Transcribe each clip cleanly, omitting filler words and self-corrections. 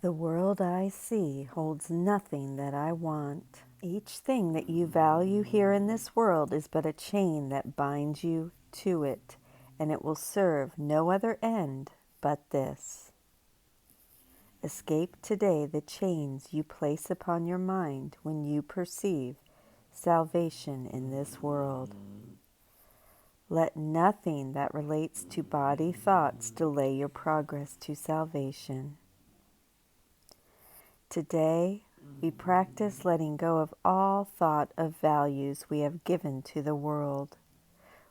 The world I see holds nothing that I want. Each thing that you value here in this world is but a chain that binds you to it, and it will serve no other end but this. Escape today the chains you place upon your mind when you perceive salvation in this world. Let nothing that relates to body thoughts delay your progress to salvation. Today, we practice letting go of all thought of values we have given to the world.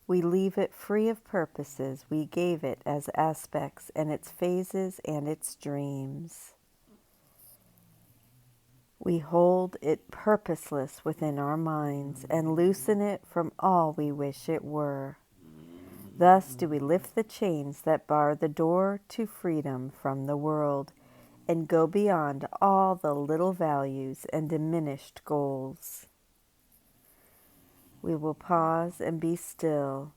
We leave it free of purposes we gave it as aspects and its phases and its dreams. We hold it purposeless within our minds and loosen it from all we wish it were. Thus do we lift the chains that bar the door to freedom from the world and go beyond all the little values and diminished goals. We will pause and be still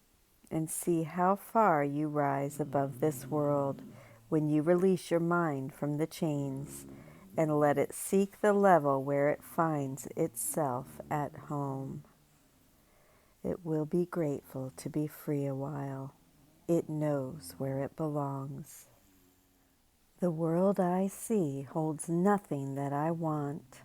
and see how far you rise above this world when you release your mind from the chains and let it seek the level where it finds itself at home. It will be grateful to be free a while. It knows where it belongs. The world I see holds nothing that I want.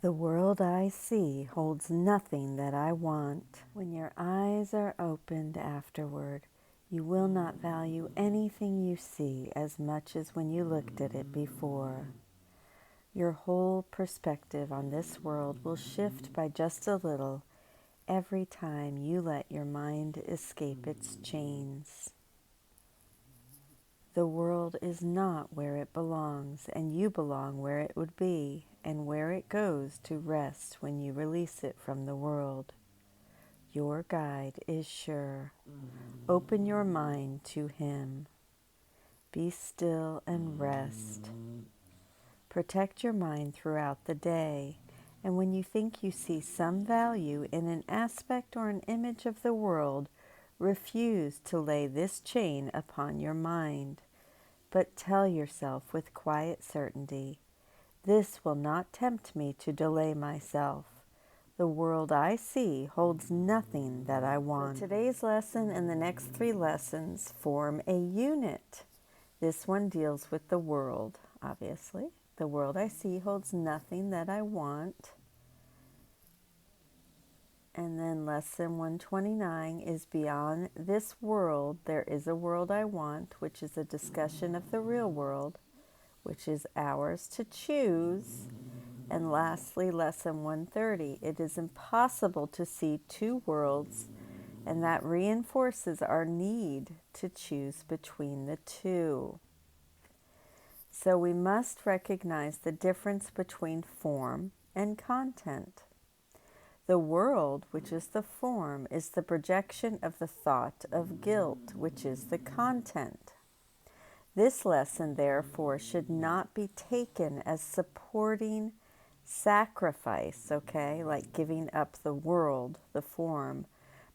The world I see holds nothing that I want. When your eyes are opened afterward, you will not value anything you see as much as when you looked at it before. Your whole perspective on this world will shift by just a little every time you let your mind escape its chains. The world is not where it belongs, and you belong where it would be, and where it goes to rest when you release it from the world. Your guide is sure. Open your mind to Him. Be still and rest. Protect your mind throughout the day, and when you think you see some value in an aspect or an image of the world, refuse to lay this chain upon your mind, but tell yourself with quiet certainty, this will not tempt me to delay myself. The world I see holds nothing that I want. So today's lesson and the next 3 lessons form a unit. This one deals with the world, obviously. The world I see holds nothing that I want. And then lesson 129 is beyond this world, there is a world I want, which is a discussion of the real world, which is ours to choose. And lastly, lesson 130, it is impossible to see 2 worlds, and that reinforces our need to choose between the 2. So we must recognize the difference between form and content. The world, which is the form, is the projection of the thought of guilt, which is the content. This lesson, therefore, should not be taken as supporting sacrifice, okay, like giving up the world, the form,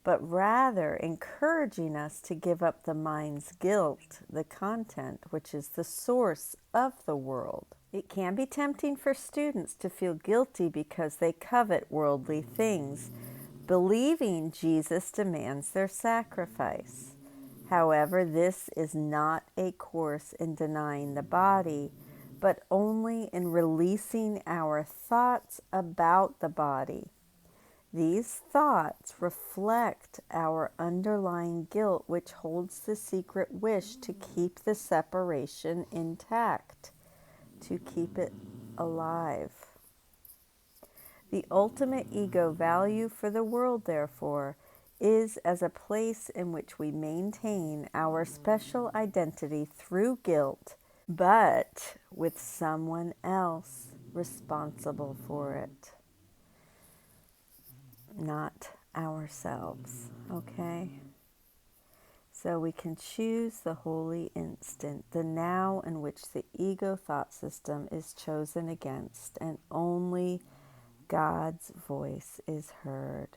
but rather encouraging us to give up the mind's guilt, the content, which is the source of the world. It can be tempting for students to feel guilty because they covet worldly things, believing Jesus demands their sacrifice. However, this is not a course in denying the body, but only in releasing our thoughts about the body. These thoughts reflect our underlying guilt, which holds the secret wish to keep the separation intact, to keep it alive. The ultimate ego value for the world, therefore, is as a place in which we maintain our special identity through guilt, but with someone else responsible for it, not ourselves, okay? So we can choose the holy instant, the now in which the ego thought system is chosen against, and only God's voice is heard.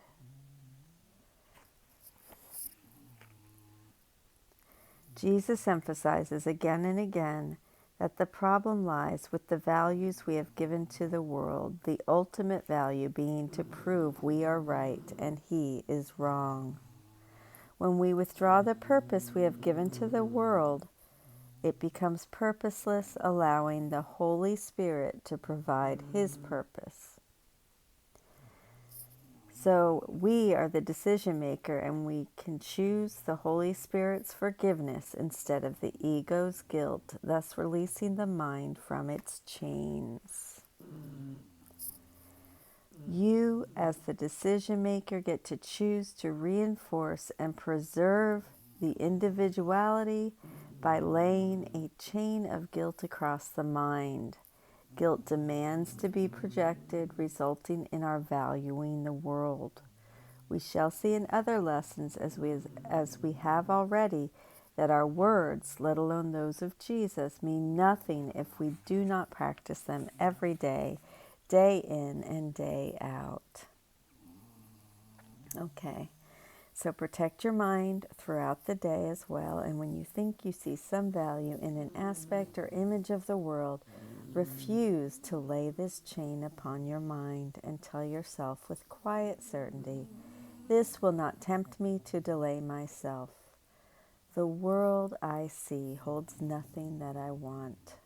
Jesus emphasizes again and again that the problem lies with the values we have given to the world, the ultimate value being to prove we are right and he is wrong. When we withdraw the purpose we have given to the world, it becomes purposeless, allowing the Holy Spirit to provide his purpose. So we are the decision maker, and we can choose the Holy Spirit's forgiveness instead of the ego's guilt, thus releasing the mind from its chains. You, as the decision maker, get to choose to reinforce and preserve the individuality by laying a chain of guilt across the mind. Guilt demands to be projected, resulting in our valuing the world. We shall see in other lessons, as we have already, that our words, let alone those of Jesus, mean nothing if we do not practice them every day, day in and day out. Okay, so protect your mind throughout the day as well, and when you think you see some value in an aspect or image of the world, refuse to lay this chain upon your mind and tell yourself with quiet certainty, this will not tempt me to delay myself. The world I see holds nothing that I want.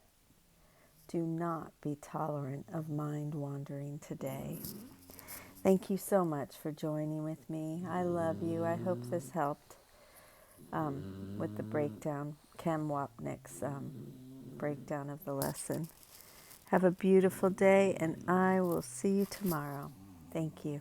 Do not be tolerant of mind wandering today. Thank you so much for joining with me. I love you. I hope this helped with the breakdown, Ken Wapnick's breakdown of the lesson. Have a beautiful day, and I will see you tomorrow. Thank you.